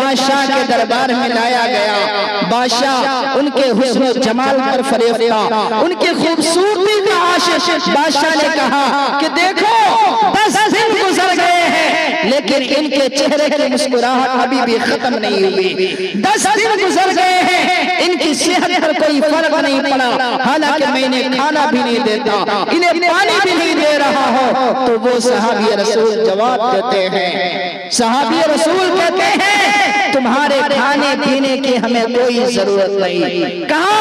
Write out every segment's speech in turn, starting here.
بادشاہ کے دربار میں لایا گیا، بادشاہ ان کے حسن و جمال پر فریفتہ، ان کی خوبصورتی کا عاشق، بادشاہ نے کہا کہ دیکھو 10 دن گزر گئے ہیں لیکن ان کے چہرے کی مسکراہٹ ابھی بھی ختم نہیں ہوئی، 10 دن گزر گئے ہیں ان کی صحت پر کوئی فرق نہیں پڑا، حالانکہ میں انہیں کھانا بھی نہیں دیتا، انہیں پانی بھی نہیں دے رہا ہو۔ تو وہ صحابی رسول جواب دیتے ہیں، صحابی رسول کہتے ہیں تمہارے کھانے پینے کی ہمیں کوئی ضرورت نہیں۔ کہا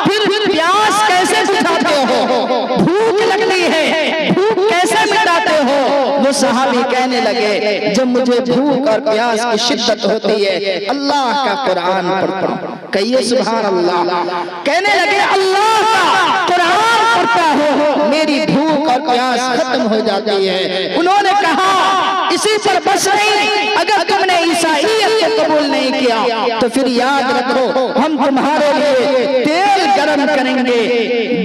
پھر پیاس کیسے بجھاتے ہو؟ بھوک لگتی ہے، بھوک کیسے مٹاتے ہو؟ وہ صحابی کہنے لگے جب مجھے بھوک اور پیاس کی شدت ہوتی ہے اللہ کا قرآن پڑھتا ہوں۔ کہیے سبحان اللہ۔ کہنے لگے اللہ کا قرآن پڑھتا ہو میری بھوک اور پیاس ختم ہو جاتی ہے۔ انہوں نے کہا اسی پر بس نہیں، اگر تم نے عیسائیت کو قبول نہیں کیا تو پھر یاد رکھو ہم تمہارے لیے تیل گرم کریں گے۔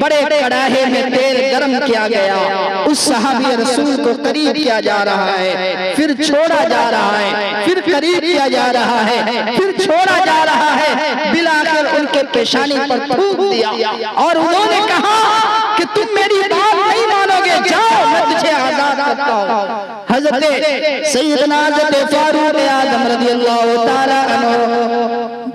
بڑے کڑاہے میں تیل گرم کیا گیا، اس صحابی رسول کو قریب کیا جا رہا ہے، پھر چھوڑا جا رہا ہے، پھر قریب کیا جا رہا ہے، پھر چھوڑا جا رہا ہے، بالآخر ان کے پیشانی پر تھوک دیا اور انہوں نے کہا کہ تم میری بات نہیں مانو گے، جاؤ میں تجھے آزاد کرتا ہوں۔ حضرت سیدنا حضرت فاروق اعظم رضی اللہ تعالیٰ عنہ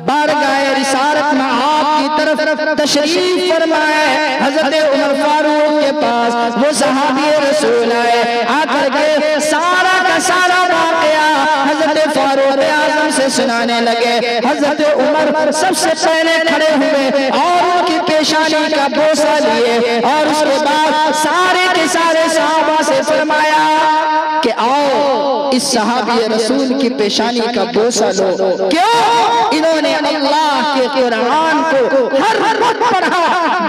بارگاہ رسالت میں آپ کی طرف تشریف فرمائے، حضرت عمر فاروق کے پاس وہ صحابی رسول آئے، آ کر کے سارا کا سارا واقعہ حضرت فاروق اعظم سے سنانے لگے۔ حضرت عمر سب سے پہلے کھڑے ہوئے اور ان کی پیشانی کا بوسہ لیے اور اس کے بعد سارے کے سارے صحابہ سے فرمایا کہ آؤ اس صحابی رسول کی پیشانی کا بوسہ لو۔ کیوں؟ انہوں نے اللہ کے قرآن کو ہر وقت پڑھا،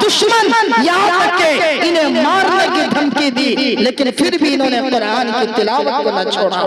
دشمن یہاں تک کہ انہیں مارنے کی دھمکی دی لیکن پھر بھی انہوں نے قرآن کی تلاوت کو نہ چھوڑا۔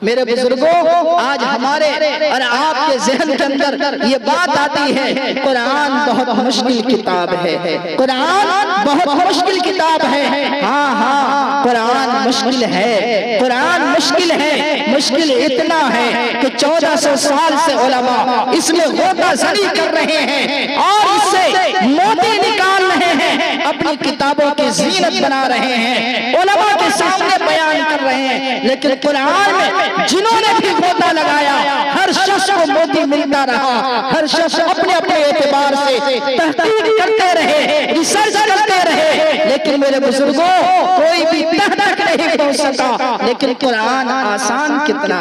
میرے بزرگوں آج ہمارے اور آپ کے ذہن کے اندر یہ بات آتی ہے قرآن بہت مشکل کتاب ہے، قرآن بہت مشکل کتاب ہے۔ ہاں قرآن مشکل ہے، قرآن مشکل ہے، مشکل اتنا ہے کہ 1400 سال سے علماء اس میں غوطہ زنی کر رہے ہیں اور اس سے موتی نکال رہے ہیں، اپنی کتابوں کی زینت بنا رہے ہیں، علماء کے سامنے بیان کر رہے ہیں، لیکن قرآن میں جنہوں نے بھی غوطہ لگایا ہر شخص کو موتی ملتا رہا، ہر شخص اپنے اپنے اعتبار سے تحقیق کرتے رہے، ریسرچ کرتے رہے، لیکن میرے بزرگوں کوئی بھی تہ تک نہیں پہنچ سکا۔ لیکن قرآن آسان کتنا،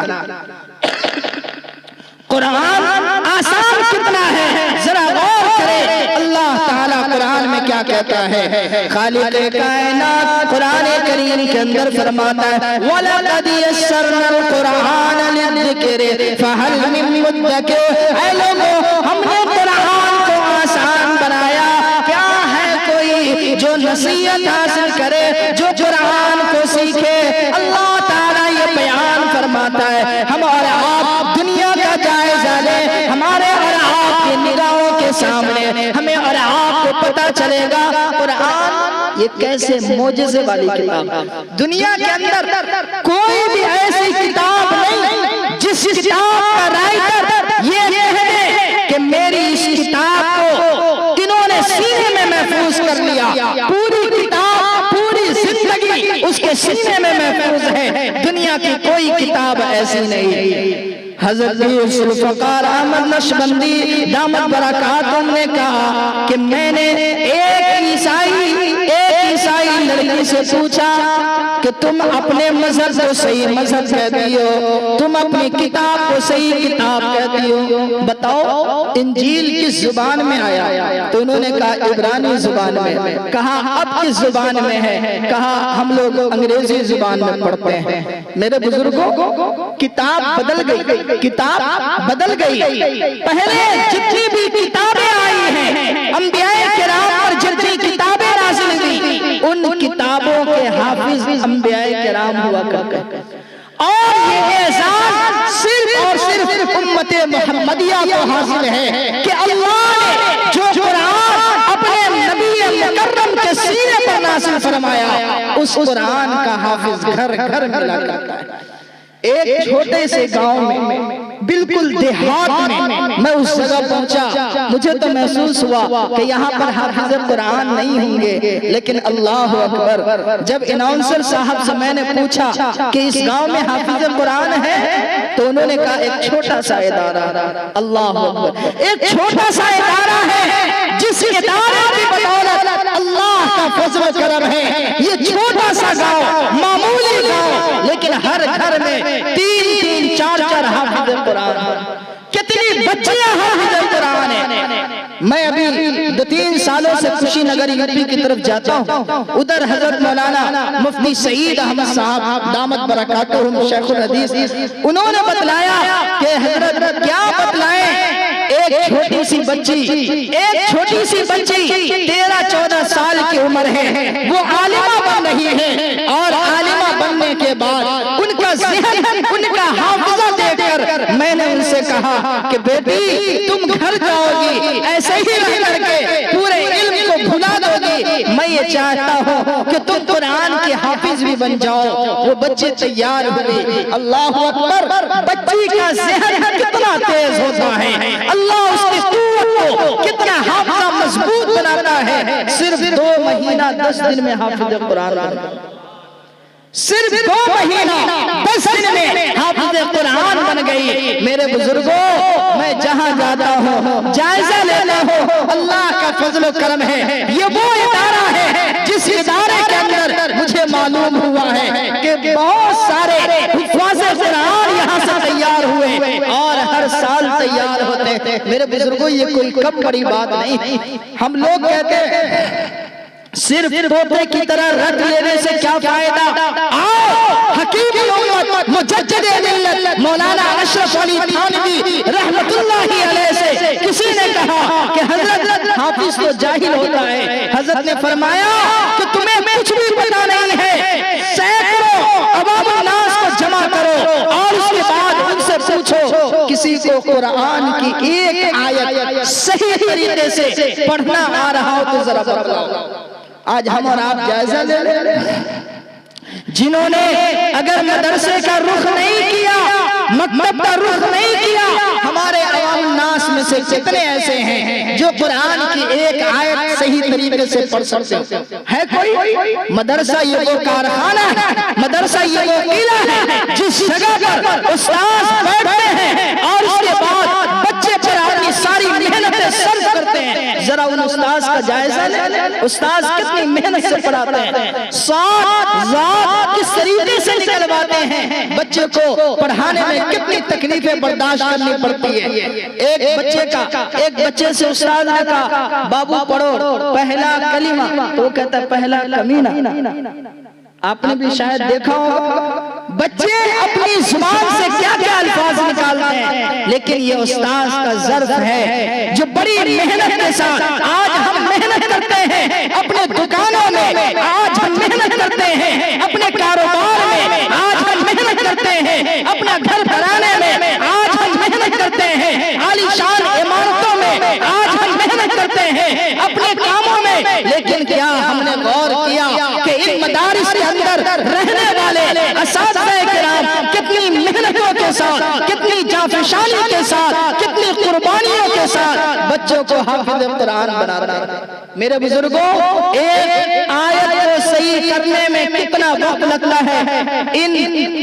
قرآن آسان کتنا ہے، ذرا غور کرے۔ اللہ تعالیٰ قرآن میں کیا کہتا ہے؟ خالق کائنات قرآن کریم کے اندر فرماتا ہے وَلَقَدْ يَسَّرْنَا الْقُرْآنَ لِلذِّكْرِ فَهَلْ مِن مُّدَّكِرٍ۔ اے لوگوں ہم نے قرآن کو آسان بنایا، کیا ہے کوئی جو نصیحت حاصل کرے، جو قرآن کو سیکھے؟ اللہ تعالیٰ یہ بیان فرماتا ہے ہم اور آپ دنیا کا جائزہ لیں، ہمارے اور آپ کی نگاہوں کے سامنے ہمیں اور آپ کو پتہ چلے گا قرآن یہ کیسے معجزے والی کتاب۔ دنیا کے اندر کوئی بھی ایسی کتاب نہیں جس کتاب کا رائٹر یہ کہے کہ میری اس کتاب کو انہوں نے سینے میں محفوظ کر لیا، پوری کتاب پوری زندگی اس کے سینے میں محفوظ ہے۔ دنیا کی کوئی کتاب ایسی نہیں۔ حضرت یوسف فقار احمد نقشبندی دامت برکاتہم نے کہا کہ میں نے ایک عیسائی لڑکی سے پوچھا کہ تم اپنے مذہب کو صحیح مذہب کہتی ہو، تم اپنی کتاب کو صحیح کتاب کہتی ہو، بتاؤ انجیل کس زبان میں آیا؟ تو انہوں نے کہا عبرانی زبان میں۔ کہا اب کس زبان میں ہے؟ کہا ہم لوگ انگریزی زبان میں پڑھتے ہیں۔ میرے بزرگوں کتاب بدل گئی، کتاب بدل گئی۔ پہلے جتنی بھی کتابیں آئی ہیں انبیاء کرام پر جتنی کتابیں نازل ہوئی ان کتابوں کے حافظ انبیاء کرام ہوا کرتے ہیں، اور یہ احسان صرف اور صرف امت محمدیہ کو حاصل ہے کہ اللہ نے جو قرآن اپنے نبی مکرم کے سینے پر نازل فرمایا اس قرآن کا حافظ گھر گھر ملا کرتا ہے۔ ایک چھوٹے سے گاؤں میں بالکل دیہات میں اس جگہ پہنچا، مجھے تو محسوس ہوا کہ یہاں پر حافظ قرآن نہیں ہوں گے، لیکن اللہ اکبر، جب اناؤنسر صاحب سے میں نے پوچھا کہ اس گاؤں میں حافظ قرآن ہے تو انہوں نے کہا ایک چھوٹا سا ادارہ، اللہ اکبر، ایک چھوٹا سا ادارہ ہے جس ادارے کی بدولت اللہ کا فضل و کرم ہے یہ چھوٹا سا گاؤں، معمولی گاؤں، لیکن ہر گھر میں 3 4 حافظ قرآن، کتنی بچیاں حافظ قرآن ہیں۔ میں ابھی 2-3 سالوں سے خوشی نگر یوپی کی طرف جاتا ہوں، ادھر حضرت مولانا مفتی سعید احمد صاحب دامت برکاتہم شیخ الحدیث، انہوں نے بتلایا کہ حضرت کیا بتلائیں، ایک چھوٹی سی بچی 13-14 سال کی عمر ہے، وہ عالمہ بن رہی ہے، اور عالمہ بننے کے بعد ان کا ذہن، ان کا حافظہ دیکھ کر میں نے ان سے کہا کہ بیٹی تم گھر جاؤ گی ایسے ہی رہ کر کے پورے علم کو بھلا دو گی، میں یہ چاہتا ہوں کہ تم قرآن کے حافظ بھی بن جاؤ۔ وہ بچے تیار ہوئے، اللہ اکبر، بچی کا ذہن کتنا تیز ہوتا ہے، اللہ اس کی قوت کو کتنا حافظہ مضبوط بناتا ہے۔ صرف 2 مہینہ 10 دن میں حافظ قرآن بنا، صرف 2 مہینہ 10 دن میں حافظ قرآن بن گئی۔ میرے بزرگوں، میں جہاں جاتا ہوں جائزہ لیتا ہوں، اللہ کا فضل و کرم ہے، یہ وہ ادارہ ہے جس ادارے کے اندر مجھے معلوم ہوا ہے کہ بہت سارے حفاظ قرآن یہاں سے تیار ہوئے اور ہر سال تیار ہوتے ہیں۔ میرے بزرگوں، یہ کوئی کم بڑی بات نہیں۔ ہم لوگ کہتے ہیں صرف طوطے کی طرح رٹ لینے سے کیا فائدہ، آؤ حکیم امت مجدد ملت مولانا اشرف علی تھانوی رحمت اللہ علیہ سے کسی نے کہا کہ حضرت حافظ تو جاہل ہوتا ہے، حضرت نے فرمایا کہ تمہیں کچھ بھی پتہ نہیں ہے، سینکڑوں عوام الناس کو جمع کرو اور اس کے بعد ان سے پوچھو کسی کو قرآن کی ایک آیت صحیح طریقے سے پڑھنا آ رہا ہو تو ذرا بتلاؤ۔ آج ہم اور آپ جائزہ لے لیں، جنہوں نے اگر مدرسے کا رخ نہیں کیا، مکتب کا رخ نہیں کیا، ہمارے عوام الناس میں سے کتنے ایسے ہیں جو قرآن کی ایک آیت صحیح طریقے سے پڑھ سکتے ہیں؟ کوئی؟ مدرسہ یہ وہ کارخانہ ہے، مدرسہ یہ وہ قلعہ ہے جس جگہ پر استاذ بیٹھتے ہیں اور اس کے بعد بچے پر اپنی ساری محنتیں صرف کرتے ہیں۔ ذرا ان استاذ کا جائزہ لیں، استاذ کتنی محنت سے پڑھاتے ہیں، ذات کس طریقے سے نکلواتے ہیں، بچے کو پڑھانے میں کتنی تکلیفیں برداشت کرنی پڑتی ہے۔ ایک بچے سے استاد نے کہا بابو پڑھو پہلا کلمہ، تو وہ کہتا ہے پہلا کمینہ۔ آپ نے بھی شاید دیکھا ہو بچے اپنی زبان سے کیا کیا الفاظ نکالتے ہیں، لیکن یہ استاذ کا ظرف ہے جو بڑی محنت کے ساتھ، آج ہم محنت کرتے ہیں اپنے دکانوں میں، آج ہم محنت کرتے ہیں اپنے کاروبار میں، آج ہم محنت کرتے ہیں اپنا گھر بنانے میں، آج ہم محنت کرتے ہیں عالی شان عمارتوں میں، آج ہم محنت کرتے ہیں اپنے کاموں میں، لیکن کیا ہم نے غور کیا کہ ان مدارس کے اندر رہنے والے اساتذہ کرام کتنی محنتوں کے ساتھ، کتنی جانفشانی کے ساتھ، کتنی قربانیوں کے ساتھ بچوں کو حافظ قرآن بناتے ہیں۔ میرے بزرگوں، ایک آیت کو صحیح کرنے میں کتنا وقت لگتا ہے، ان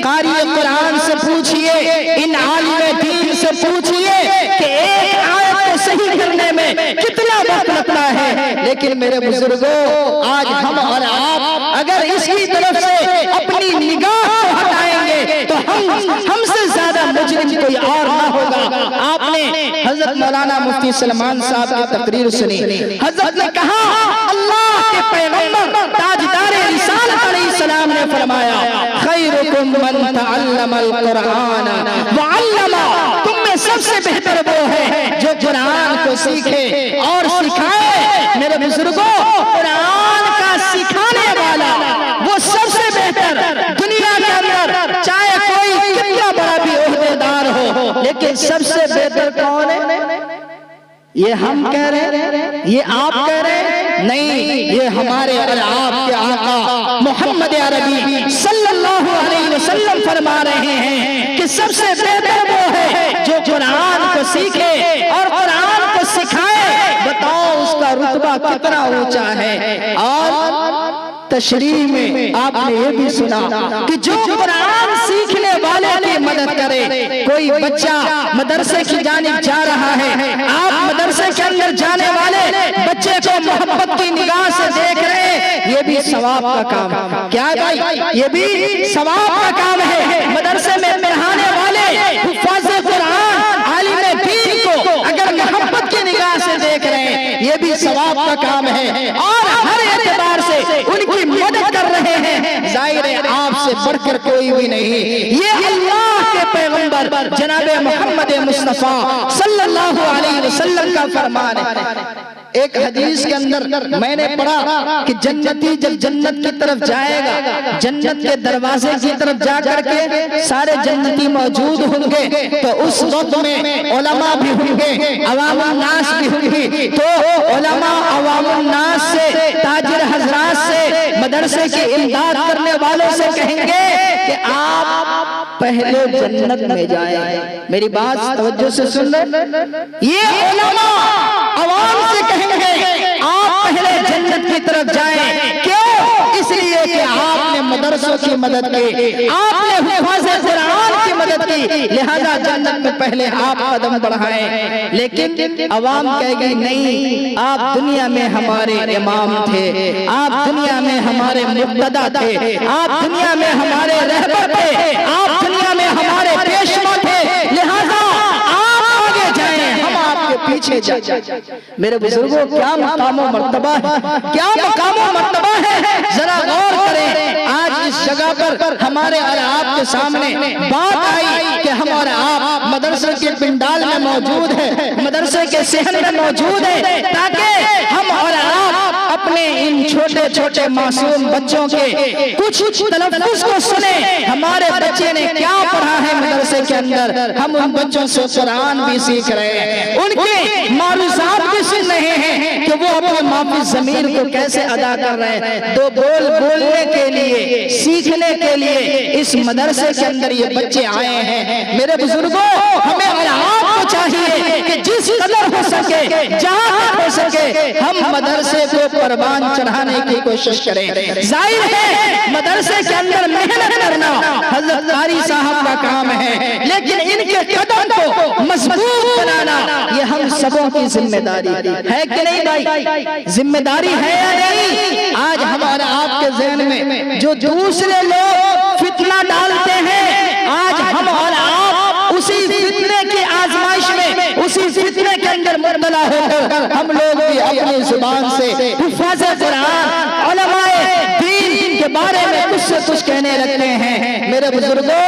قاری قرآن سے پوچھئے، ان عالم دین سے پوچھئے کہ ایک آیت کو صحیح کرنے میں کتنا وقت لگتا ہے، لیکن میرے بزرگوں آج ہم اور آپ اگر اس کی طرف سے اپنی نگاہ کو ہٹائیں گے تو ہم سے زیادہ مجرم کوئی اور نہ ہوگا۔ آپ نے حضرت مولانا مفتی سلمان صاحب کی تقریر سنی، حضرت نے کہا اللہ کے پیغمبر تاجدار رسالت علیہ السلام نے فرمایا خیرکم من تعلم القرآن وعلم، تم میں سب سے بہتر وہ ہے جو قرآن کو سیکھے اور سکھائے۔ میرے بزرگوں، قرآن کا سکھانے والا وہ سب سے بہتر دنیا کے اندر، چاہے کوئی کتنا بڑا بھی عہدیدار ہو، لیکن سب سے بہتر کون ہے؟ یہ ہم کہہ رہے ہیں، یہ آپ کہہ رہے ہیں؟ نہیں، یہ ہمارے اور آپ کے آقا محمد عربی صلی اللہ علیہ وسلم فرما رہے ہیں کہ سب سے بہتر وہ ہے جو قرآن کو سیکھے اور قرآن کو سکھائے. بتاؤ اس کا رتبہ کتنا اونچا ہے. اور تشریح میں آپ نے یہ بھی سنا کہ جو قرآن سیکھنے والے کی مدد کرے. کوئی بچہ مدرسے کی جانب جا رہا ہے, آپ مدرسے کے اندر جانے والے بچے کو محبت کی نگاہ سے دیکھ رہے ہیں, یہ بھی ثواب کا کام. کیا ہے بھائی؟ یہ بھی ثواب کا کام ہے. مدرسے میں پڑھانے والے حفاظ قرآن عالم دین کو اگر محبت کی نگاہ سے دیکھ رہے ہیں, یہ بھی ثواب کا کام ہے. اور ہر اعتبار سے ان کی مدد کر رہے ہیں. ظاہر ہے آپ سے بڑھ کر کوئی بھی نہیں. یہ اللہ کے پیغمبر جناب محمد مصطفیٰ صلی اللہ علیہ وسلم کا فرمان ہے. ایک حدیث کے اندر میں نے پڑھا کہ جنتی جب جنت کی طرف جائے گا, جنت کے دروازے کی طرف جا کر کے سارے جنتی موجود ہوں گے, تو اس وقت میں علماء بھی ہوں گے, عوام الناس بھی ہوں گے. تو علماء عوام الناس سے, تاجر حضرات سے, مدرسے کی امداد کرنے والوں سے کہیں گے کہ آپ پہلے جنت میں جائیں. میری بات توجہ سے سن لیں. یہ علماء عوام سے کہیں گے آپ پہلے جنت کی طرف جائیں. کیوں؟ اس لیے کہ آپ نے مدرسوں کی مدد کی, آپ نے حفاظ قرآن کی مدد کی, لہذا جنت میں پہلے آپ قدم بڑھائیں. لیکن عوام کہے گی نہیں, آپ دنیا میں ہمارے امام تھے, آپ دنیا میں ہمارے مقتدا تھے, آپ دنیا میں ہمارے رہبر تھے, آپ دنیا میں ہمارے پیشوا تھے, لہذا آپ آگے جائیں, ہم آپ کے پیچھے جائیں. میرے بزرگوں کیا مقام و مرتبہ ہے, کیا مقام و مرتبہ ہے, ذرا غور کریں. آج اس جگہ پر ہمارے اور آپ کے سامنے بات آئی کہ ہم اور آپ مدرسے کے پنڈال میں موجود ہیں, مدرسے کے صحن میں موجود ہیں, تاکہ ہم اور آپ اپنے ان چھوٹے چھوٹے معصوم بچوں کے کچھ تلفظ کو سنیں. ہمارے بچے نے کیا پڑھا ہے مدرسے کے اندر, ہم ان بچوں سے قرآن بھی سیکھ رہے ہیں, ان کے معروضات بھی سن رہے ہیں کہ وہ اپنے ماں ضمیر کو کیسے ادا کر رہے ہیں. دو بول بولنے کے لیے, سیکھنے کے لیے اس مدرسے کے اندر یہ بچے آئے ہیں. میرے بزرگوں, ہمیں اور آپ کو چاہیے کہ جس قدر ہو سکے, جہاں ہو سکے, ہم مدرسے کو قربان چڑھانے کی کوشش کریں. ظاہر ہے مدرسے کے اندر محنت کرنا حضرت قاری صاحب کا کام ہے, لیکن ان کے قدم کو مضبوط بنانا یہ ہم سبوں کی ذمہ داری ہے کہ نہیں بھائی؟ ذمہ داری ہے یا نہیں؟ آج ہمارا آپ کے ذہن میں جو دوسرے لوگ فتنہ ڈالتے ہیں, آج ہم اور آپ اسی فتنے کی آزمائش میں, اسی فتنے کے اندر مبتلا ہو کر ہم لوگ بھی اپنی زبان سے حفاظ قرآن, علماء دین کے بارے میں کچھ سے کچھ کہنے لگتے ہیں. میرے بزرگوں,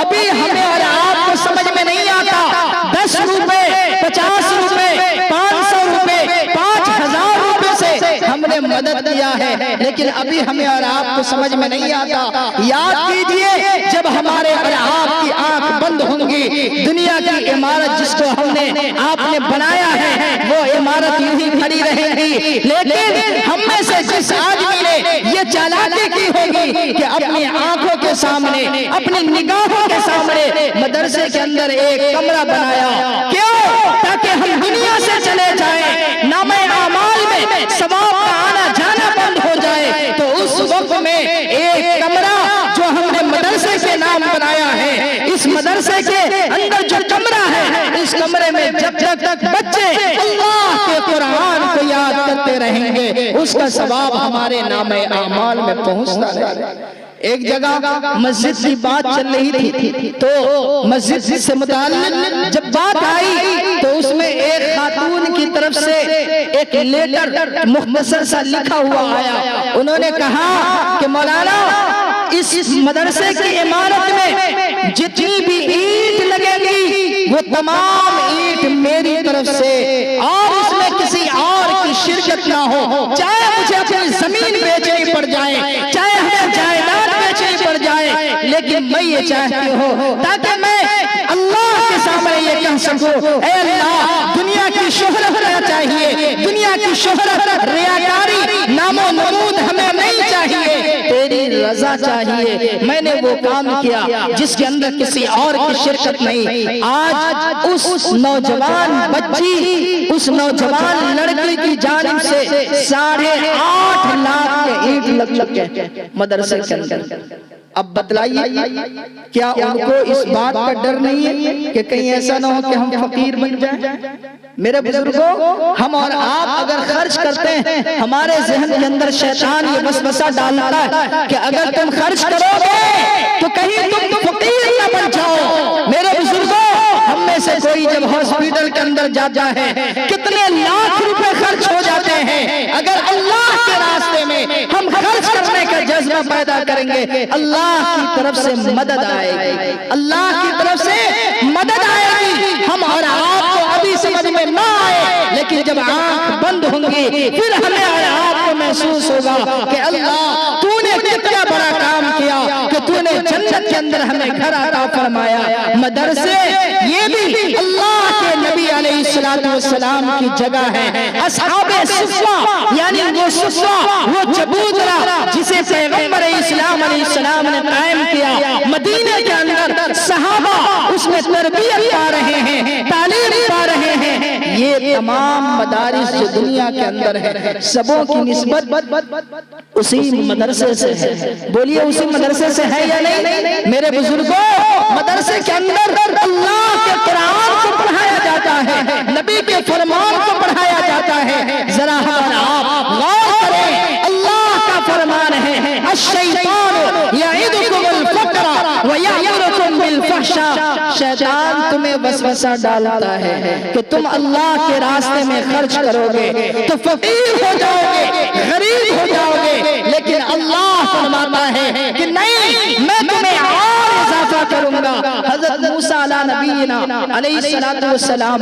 ابھی ہمیں اور آپ کو سمجھ میں نہیں آتا 10 روپے, 50 روپے, 500 روپے, 5000 روپے سے ہم نے مدد کیا ہے, لیکن ابھی ہمیں اور آپ کو سمجھ میں نہیں آتا. یاد کیجئے جب ہمارے اور آپ کی آنکھ بند ہوں گی, دنیا کی عمارت جس کو ہم نے آپ نے بنایا ہے وہ عمارت یوں ہی کھڑی رہے گی, لیکن ہم میں سے جس آدمی نے یہ چالاکی کی ہوگی کہ اپنی آنکھوں کے سامنے, اپنی نگاہوں کے سامنے مدرسے کے اندر ایک کمرہ بنایا, کیوں؟ تاکہ ہم دنیا سے چلے جائیں, نامہ اعمال میں ثواب کا آنا جانا بند ہو جائے. تو اس وقت میں ایک کمرہ جو ہم نے مدرسے کے نام بنایا ہے, اس مدرسے کے اندر جو کمرہ ہے, اس کمرے میں جب تک بچے اللہ کے قرآن کو یاد کرتے رہیں گے, اس کا ثواب ہمارے نامہ اعمال میں پہنچتا رہے گا. ایک جگہ مسجد کی بات چل رہی تھی, تو مسجد سے متعلق جب بات آئی تو اس میں ایک خاتون کی طرف سے ایک لیٹر مختصر سا لکھا ہوا آیا. انہوں نے کہا کہ مولانا, اس مدرسے کی عمارت میں جتنی بھی اینٹ لگے گی وہ تمام اینٹ میری طرف سے, اور اس میں کسی اور کی شرکت نہ ہو, چاہے مجھے اپنی زمین بیچنی پڑ جائے, چاہے ہمیں جائیداد بیچنی پڑ جائے, لیکن میں یہ چاہتی ہوں تاکہ میں اللہ کے سامنے یہ کہہ سکوں, اے اللہ, دنیا کی شہرت نہ چاہیے, دنیا کی شہرت, ریاکاری, نام و نمود ہمیں نہیں چاہیے, تیری رضا چاہیے، میں نے وہ کام کیا جس کے اندر کسی اور کی شرکت نہیں۔ آج اس نوجوان بچی، اس نوجوان لڑکی کی جانب سے 8.5 لاکھ کے اینٹ لگ چکے مدرسے کے اندر۔ اب بتلائیے کیا ان کو اس بات کا ڈر نہیں ہے کہ کہیں ایسا نہ ہو کہ ہم فقیر بن جائیں؟ میرے بزرگوں، ہم اور آپ اگر خرچ کرتے ہیں، ہمارے ذہن کے اندر شیطان یہ وسوسہ ڈالتا ہے کہ اگر تم خرچ کرو گے تو کہیں تم فقیر نہ بن جاؤ۔ میرے بزرگوں، ہم میں سے کوئی جب ہاسپٹل کے اندر جاتا ہے کتنے لاکھ روپے خرچ ہو جاتے ہیں، اگر اللہ کے راستے میں ہم خرچ کرنے کا جذبہ پیدا کریں گے، اللہ کی طرف سے مدد آئے گی، اللہ کی طرف سے مدد آئے گی۔ ہم اور آپ کو ابھی سمجھ میں نہ آئے، لیکن جب آنکھ بند ہوں گی پھر ہمیں اور آپ کو محسوس ہوگا کہ اللہ تو نے کتنا بڑا کام کیا کہ تو نے جنت کے اندر ہمیں گھر عطا فرمایا۔ مدرسے یہ بھی اللہ کے نبی علیہ السلام کی جگہ ہے۔ اصحاب صفہ یعنی وہ صفہ، وہ چبوترا جسے پیغمبر اسلام علیہ السلام نے قائم کیا، مدینے کے اندر صحابہ اس میں تربیت پا رہے ہیں، تعلیم پا رہے ہیں۔ یہ تمام مدارس جو دنیا کے اندر ہے سبوں کی نسبت اسی مدرسے سے ہے۔ بولیے اسی مدرسے سے ہے یا نہیں؟ میرے بزرگوں، مدرسے کے اندر اللہ کے قرآن کو پڑھایا جاتا ہے، نبی کے فرمان کو پڑھایا جاتا ہے۔ ذرا آپ غور کریں، اللہ کا فرمان ہے الشیطان یعدکم الفقر ویأمرکم بالفحشاء۔ شیطان تمہیں وسوسہ ڈالتا ہے کہ تم اللہ کے راستے میں خرچ کرو گے تو فقیر ہو جاؤ گے، غریب ہو جاؤ گے، لیکن اللہ فرماتا ہے کہ نہیں، میں تمہیں اور اضافہ کروں گا۔ حضرت موسیٰ علیہ نبینا علیہ السلام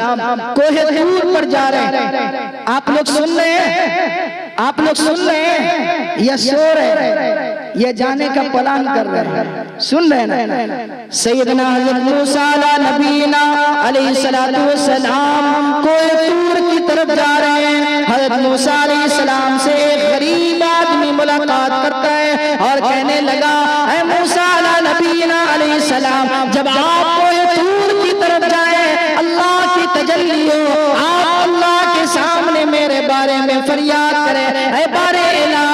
کوہ طور پر جا رہے ہیں، آپ لوگ سن رہے ہیں؟ آپ لوگ سن رہے ہیں یا سو رہے ہیں؟ یہ جانے کا پلان کر رہے ہیں، سن رہے ہیں؟ سیدنا حضرت موسیٰ علیہ نبینا علیہ السلام کوہ طور کی طرف جا رہے ہیں۔ حضرت موسیٰ علیہ السلام سے ایک غریب آدمی ملاقات کرتا ہے اور کہنے لگا، اے موسیٰ علیہ نبینا علیہ السلام، جب آپ کوہ طور کی طرف جائیں اللہ کی تجلی ہو، آپ اللہ کے سامنے میرے بارے میں فریاد کریں، اے بارے الہ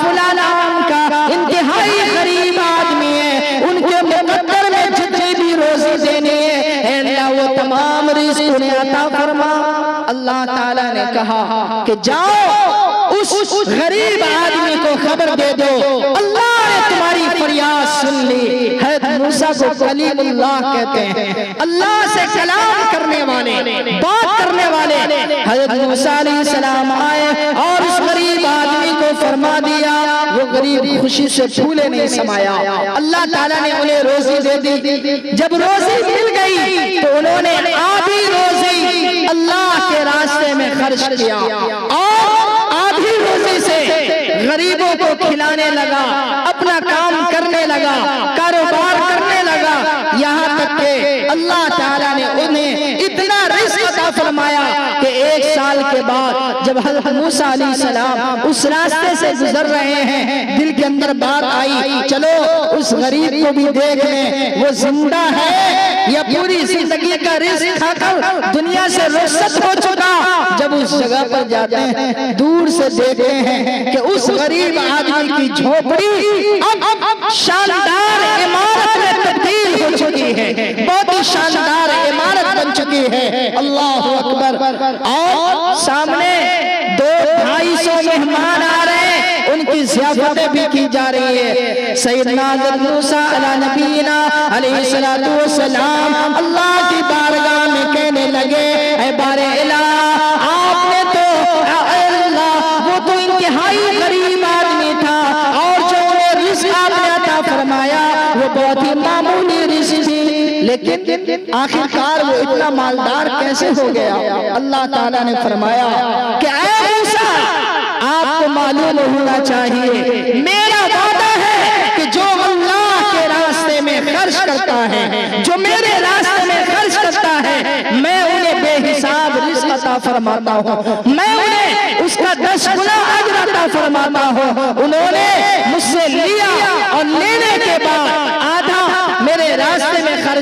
فلان نام کا انتہائی غریب آدمی ہے، ان کے مقدر میں جتنی بھی روزی دینی ہے اے اللہ وہ تمام رزق انہیں عطا فرما۔ اللہ تعالیٰ نے کہا کہ جاؤ اس غریب آدمی کو خبر دے دو اللہ نے تمہاری فریاد سن لی۔ حضرت موسیٰ کو کلیم اللہ کہتے ہیں، اللہ سے کلام کرنے والے، بات کرنے والے۔ حضرت موسیٰ علیہ السلام آئے اور اس غریب آدمی کو فرما دیا، وہ غریب خوشی سے پھولے نہیں سمایا۔ اللہ تعالیٰ نے انہیں روزی دے دی۔ جب روزی مل گئی تو انہوں نے آدھی روزی اللہ کے راستے میں خرچ کیا اور آدھی روزی سے غریبوں کو کھلانے لگا، اپنا کام کرنے لگا، کاروبار کرنے لگا، یہاں تک کہ اللہ تعالیٰ نے انہیں اتنا رزق عطا فرمایا کہ 1 سال کے بعد جب حضرت موسیٰ علیہ السلام اس راستے سے گزر رہے ہیں، دل کے اندر بات آئی، چلو اس غریب کو بھی دیکھ لیں، وہ زندہ ہے یا پوری زندگی کا رزق کھا کر دنیا سے رخصت ہو چکا۔ جب اس جگہ پر جاتے ہیں دور سے دیکھتے ہیں کہ اس غریب آدمی کی جھوپڑی اب شاندار عمارت میں تبدیل ہو چکی ہے، بہت ہی شاندار عمارت بن چکی ہے۔ اللہ اکبر۔ اور سامنے 200-250 مہمان آ رہے ہیں، ان کی ضیافتیں بھی کی جا رہی ہے۔ سیدنا حضرت موسیٰ علیہ نبینا علیہ السلام اللہ کی بارگاہ میں کہنے لگے، اے بارے الہ، آپ نے تو اے اللہ وہ تو انتہائی غریب آدمی تھا اور جو انہیں رزق آپ نے عطا فرمایا وہ بہت ہی معمولی رزق تھی، لیکن آخرکار وہ اتنا مالدار کیسے ہو گیا؟ اللہ تعالیٰ نے فرمایا کہ اے موسیٰ، آپ کو معلوم ہونا چاہیے میرا وعدہ ہے کہ جو اللہ کے راستے میں خرچ کرتا ہے، جو میرے راستے میں خرچ کرتا ہے، میں انہیں بے حساب رزق عطا فرماتا ہوں، میں انہیں اس کا 10 گنا اجر عطا فرماتا ہوں۔ انہوں نے مجھ سے لیا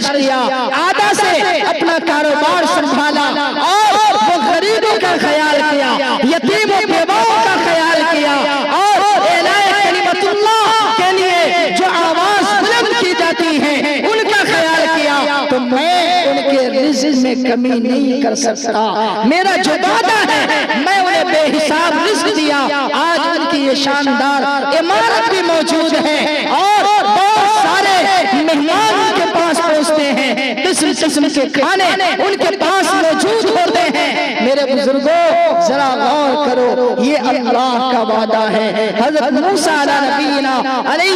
خرچ کیا، آدھا سے اپنا کاروبار سنبھالا، اور وہ غریبوں کا خیال کیا، یتیم و بیواؤں کا خیال کیا، اور اعلان کلمت اللہ کے لیے جو آواز بلند کی جاتی ہے ان کا خیال کیا۔ تو میں ان کے رزق میں کمی نہیں کر سکتا، میرا جو وعدہ ہے میں انہیں بے حساب رزق دیا۔ آج ان کی یہ شاندار عمارت بھی موجود ہے، اور بہت سارے مہمان ان کے پاس پہنچتے ہیں، قسم قسم کے کھانے ان کے پاس موجود ہوتے ہیں۔ میرے بزرگوں ذرا غور کرو، یہ اللہ کا وعدہ ہے۔ حضرت موسیٰ علیہ نبینا علیہ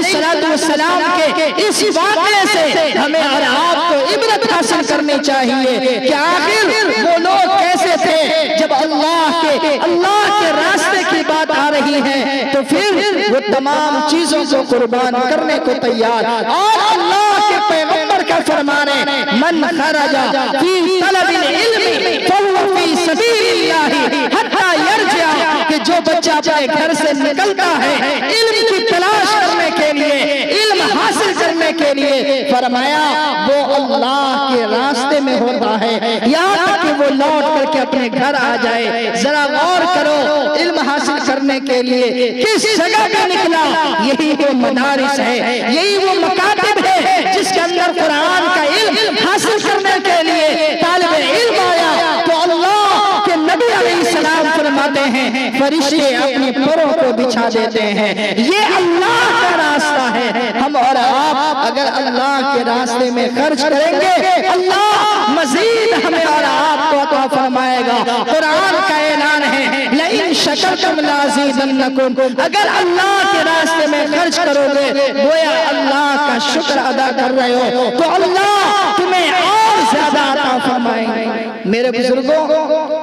السلام کے اس واقعے سے ہمیں اور آپ کو عبرت حاصل کرنی چاہیے کہ آخر وہ لوگ کیسے تھے جب اللہ کے راستے کی بات آ رہی ہے تو پھر وہ تمام چیزوں کو قربان کرنے کو تیار۔ اور اللہ کے پیغمبر کا فرمان ہے، من خرج فی طلب العلم فهو فی سبیل اللہ حتی یرجع، کہ جو بچہ اپنے گھر سے نکلتا ہے علم کی تلاش کرنے کے لیے، علم حاصل کرنے کے لیے، فرمایا وہ اللہ کے راستے میں ہوتا ہے یہاں تک کہ وہ لوٹ کر کے اپنے گھر آ جائے۔ ذرا غور کرو، علم حاصل کرنے کے لیے کس جگہ پہ نکلا؟ یہی وہ مدارس ہے، یہی وہ مکاتب ہے جس کے اندر قرآن کا علم حاصل کرنے کے لیے طالب علم آیا تو اللہ کے نبی علیہ السلام فرماتے ہیں فرشتے اپنی پروں کو بچھا دیتے ہیں۔ یہ اللہ کا راستہ ہے۔ ہم اور آپ اگر اللہ کے راستے میں خرچ کریں گے، اللہ مزید ہمیں اور آپ کو عطا فرمائے گا۔ قرآن کا اعلان ہے لئن شکرتم لازیدنکم، اگر اللہ کے راستے میں خرچ کرو گے گویا اللہ کا شکر ادا کر رہے ہو تو اللہ تمہیں اور زیادہ عطا فرمائیں گے۔ میرے بزرگوں،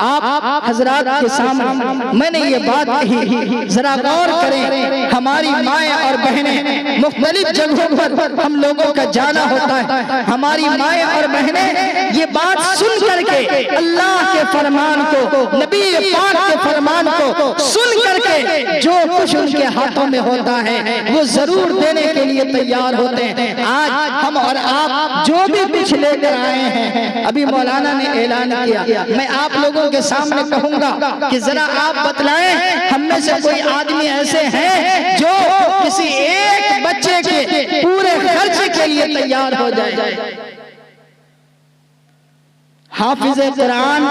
آپ حضرات کے سامنے میں نے یہ بات کہی، ذرا غور کریں۔ ہماری مائیں اور بہنیں مختلف جگہوں پر ہم لوگوں کا جانا ہوتا ہے، ہماری مائیں اور بہنیں یہ بات سن کر کے اللہ کے فرمان کو، نبی پاک کے فرمان کو سن کر کے جو کچھ ان کے ہاتھوں میں ہوتا ہے وہ ضرور دینے کے لیے تیار ہوتے ہیں۔ آج ہم اور آپ جو بھی کچھ لے کر آئے ہیں، ابھی مولانا نے اعلان کیا، میں آپ لوگوں کے سامنے کہوں گا کہ ذرا آپ بتلائیں ہم میں سے کوئی آدمی ایسے ہیں جو کسی ایک بچے کے پورے خرچ کے لیے تیار ہو جائے؟ حافظ قرآن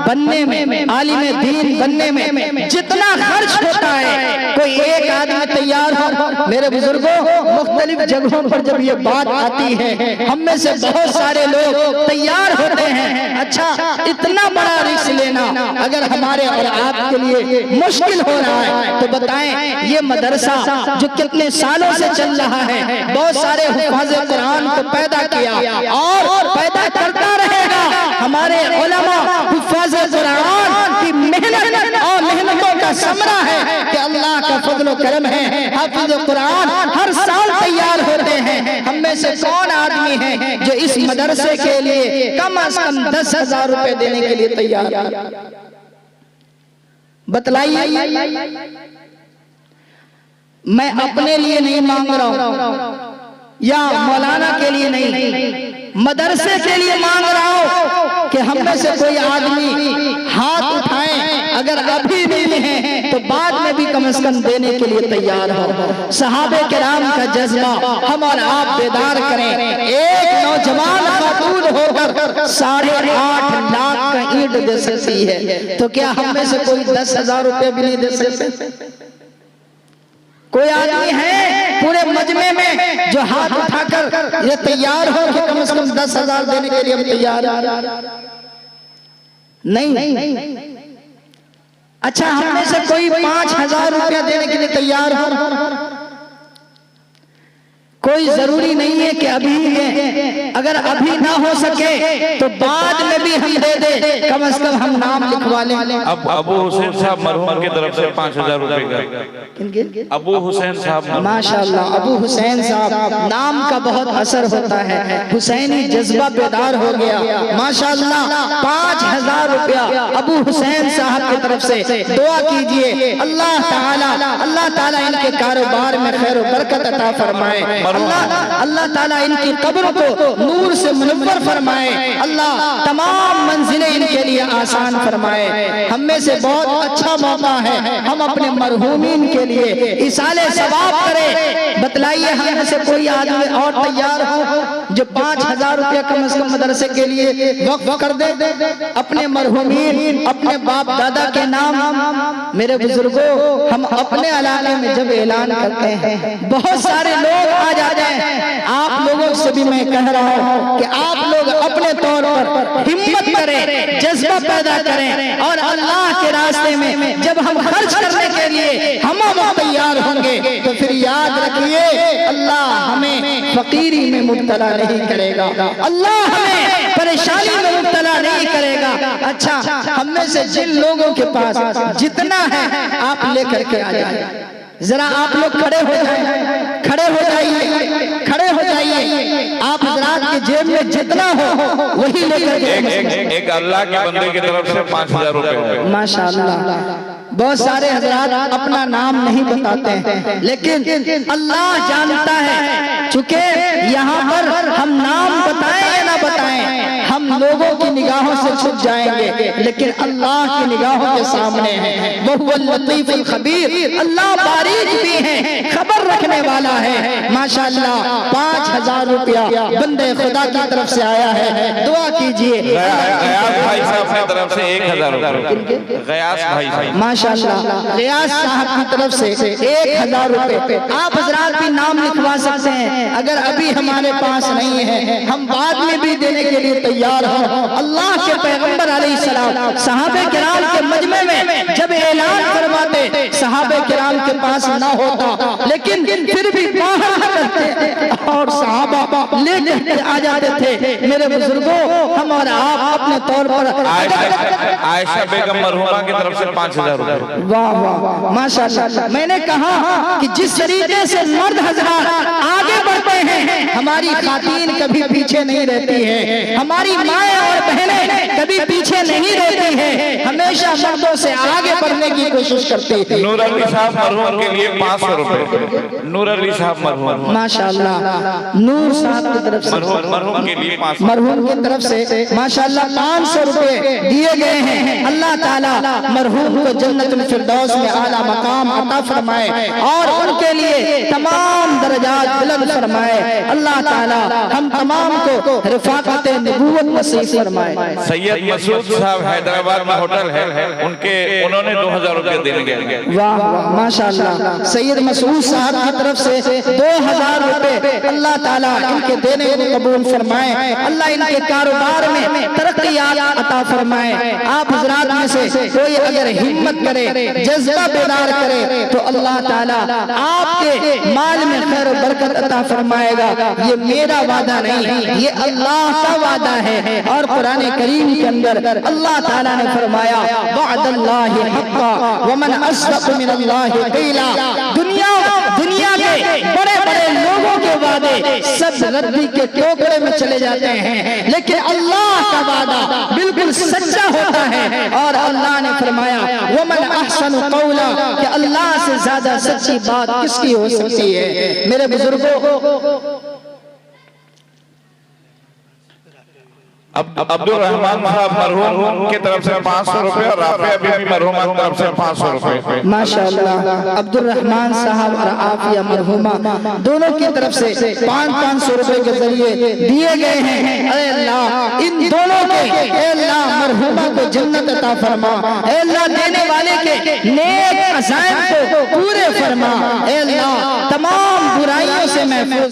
بننے میں، عالم دین بننے میں جتنا خرچ ہوتا ہے کوئی ایک آدمی تیار ہو؟ میرے بزرگوں، مختلف جگہوں پر جب یہ بات آتی ہے ہم میں سے بہت سارے لوگ تیار ہوتے ہیں۔ اچھا، اتنا بڑا رسک لینا اگر ہمارے اور آپ کے لیے مشکل ہو رہا ہے تو بتائیں یہ مدرسہ جو کتنے سالوں سے چل رہا ہے، بہت سارے حفاظ قرآن کو پیدا کیا اور پیدا کرتا رہے گا۔ ہمارے علماء حفاظ قرآن کی محنت اور محنتوں کا ثمرہ ہے کہ اللہ کا فضل و کرم ہے، حافظ قرآن ہر سال تیار ہوتے ہیں۔ ہم میں سے کون آدمی ہے جو اس مدرسے کے لیے کم از کم 10,000 روپے دینے کے لیے تیار ہے؟ بتلائیے۔ میں اپنے لیے نہیں مانگ رہا ہوں یا مولانا کے لیے نہیں، مدرسے کے لیے مانگ رہا ہوں کہ ہم میں سے کوئی آدمی ہاتھ اٹھائیں، اگر ابھی نہیں ہیں تو بعد میں بھی کم از کم دینے کے لیے تیار ہو۔ صحابہ کرام کا جذبہ ہم اور آپ بیدار کریں۔ ایک نوجوان خاتون ہو کر 8.5 لاکھ کا اینٹ دے سکتی ہے تو کیا ہم میں سے کوئی 10,000 روپے بھی نہیں دے سکتے؟ کوئی آدمی ہے پورے مجمع میں جو ہاتھ اٹھا کر یہ تیار ہو کہ کم از کم 10,000 دینے کے لیے ہم تیار ہیں؟ نہیں۔ اچھا، ہم میں سے کوئی 5,000 روپیہ دینے کے لیے تیار ہو؟ کوئی ضروری نہیں ہے کہ ابھی ہے، اگر ابھی نہ ہو سکے تو بعد میں بھی ہم دے دیں، کم از کم ہم نام لکھوا لیں۔ اب ابو حسین صاحب مرحوم کی طرف سے 5,000 روپے کا۔ ابو حسین صاحب، ماشاءاللہ ابو حسین صاحب، نام کا بہت اثر ہوتا ہے، حسینی جذبہ بیدار ہو گیا۔ ماشاءاللہ 5,000 روپیہ ابو حسین صاحب کی طرف سے دعا کیجئے اللہ تعالیٰ ان کے کاروبار میں خیر و برکت عطا فرمائے، اللہ تعالیٰ ان کی قبر کو نور سے منور فرمائے، اللہ تمام منزلیں ان کے لیے آسان فرمائے۔ ہم میں سے بہت اچھا موقع ہے، ہم اپنے مرحومین کے لیے ایصال ثواب کریں۔ بتلائیے ہم میں سے کوئی آدمی اور تیار ہو جو 5000 روپیہ کم از کم مدرسے کے لیے وقف کر دے اپنے مرحومین، اپنے باپ دادا کے نام۔ میرے بزرگوں، ہم اپنے علاقے میں جب اعلان کرتے ہیں بہت سارے لوگ آ جائیں۔ آپ لوگوں سے بھی میں کہہ رہا ہوں کہ آپ لوگ اپنے طور پر ہمت کریں، جذبہ پیدا کریں، اور اللہ کے راستے میں جب ہم خرچ کرنے کے لیے ہم تیار ہوں گے تو پھر یاد رکھیے اللہ ہمیں فقیری میں مبتلا نہیں کرے گا، اللہ ہمیں پریشانی میں مبتلا نہیں کرے گا۔ اچھا، ہم میں سے جن لوگوں کے پاس جتنا ہے آپ لے کر کے آ جائیں، ذرا آپ لوگ کھڑے ہو جائیں، کھڑے ہو جائیے، کھڑے ہو جائیے۔ آپ حضرات کے جیب میں جتنا ہو وہی لے کر کے ایک اللہ کے بندے کی طرف سے 5000 روپے۔ ماشاءاللہ، بہت سارے حضرات اپنا نام نہیں بتاتے ہیں لیکن اللہ جانتا ہے، چونکہ یہاں پر ہم نام بتائیں یا نہ بتائیں ہم لوگوں کی نگاہوں سے چھپ جائیں گے، لیکن اللہ کی نگاہوں کے سامنے ہے۔ وَهُوَ اللَّطِيفُ الْخَبِيرُ، اللہ باریک بھی ہے، خبر رکھنے والا ہے۔ ماشاءاللہ 5000 روپیہ بندے خدا کی طرف سے آیا ہے، دعا کیجئے۔ غیاث بھائی صاحب کی طرف سے 1000 روپے۔ غیاث بھائی صاحب، ماشاءاللہ غیاث صاحب کی طرف سے 1000 روپے۔ آپ حضرات بھی نام لکھوا سکتے ہیں، اگر ابھی ہمارے پاس نہیں ہے ہم بعد میں بھی دینے کے لیے تیار ہوں۔ اللہ کے پیغمبر علیہ السلام صحابہ کرام کے مجمع میں جب اعلان فرماتے صحابہ کرام کے پاس نہ ہوتا لیکن پھر بھی باہر کرتے اور صحابہ لے کے آ جاتے تھے۔ میرے بزرگوں، ہم اور آپ اپنے طور پر عائشہ بیگم مرحومہ کی طرف سے 5000 روپے۔ واہ واہ ماشاءاللہ۔ میں نے کہا کہ جس طریقے سے مرد حضرات آگے بڑھتے ہیں ہماری خواتین کبھی پیچھے نہیں رہتی ہیں، ہماری مائیں اور بہنیں کبھی پیچھے نہیں رہتی ہیں، ہمیشہ مردوں سے آگے بڑھنے کی کوشش کرتی ہیں۔ نور علی صاحب مرحوم کے لیے 500 روپے۔ نور علی صاحب مرحوم، ماشاءاللہ نور صاحب کی طرف سے مرحوم کے لیے 500، مرحوم کی طرف سے ماشاءاللہ 500 روپے دیے گئے ہیں۔ اللہ تعالیٰ مرحوم کو جنت الفردوس میں اعلیٰ مقام عطا فرمائے اور ان کے لیے تمام درجات بلند فرمائے۔ اللہ تعالیٰ ہم تمام کو رفاقت نبوت نصیب فرمائے۔ سید مسعود صاحب حیدرآباد میں ہوٹل ہے، انہوں نے 2000 روپے دینے گئے۔ واہ واہ ماشاءاللہ، سید مسعود صاحب کی طرف سے 2000 روپے اللہ تعالیٰ ان کے دینے کو قبول فرمائے، اللہ ان کے کاروبار میں ترقیات عطا فرمائے۔ آپ حضرات میں سے کوئی اگر ہمت کرے، جذبہ بیدار کرے تو اللہ تعالیٰ آپ کے مال میں خیر و برکت عطا فرمائے گا۔ یہ میرا وعدہ نہیں، یہ اللہ کا وعدہ ہے، اور قرآن کریم کے اندر اللہ تعالیٰ نے فرمایا وعد اللہ حقا ومن اصدق من اللہ قیلا۔ دنیا کے بڑے بڑے لوگوں کے وعدے سب ردی کے ٹوکرے میں چلے جاتے ہیں، لیکن اللہ کا وعدہ بالکل سچا ہوتا ہے، اور اللہ نے فرمایا ومن احسن قولا، کہ اللہ سے زیادہ سچی بات کس کی ہو سکتی ہے۔ میرے بزرگوں، عبد الرحمان صاحب مرحوم کی طرف سے 500 روپے اور رافعہ بی بی مرحومہ کی طرف سے 500 روپے۔ ماشاءاللہ عبد الرحمان صاحب اور عافیہ مرحومہ دونوں کی طرف سے 500 روپے کے ذریعے دیے گئے ہیں۔ اے اللہ ان دونوں کے، اے اللہ مرحومہ کو جنت عطا فرما، اے اللہ دینے والے کے نیک عزائم کو پورے فرما، اے اللہ تمام برائیوں سے محفوظ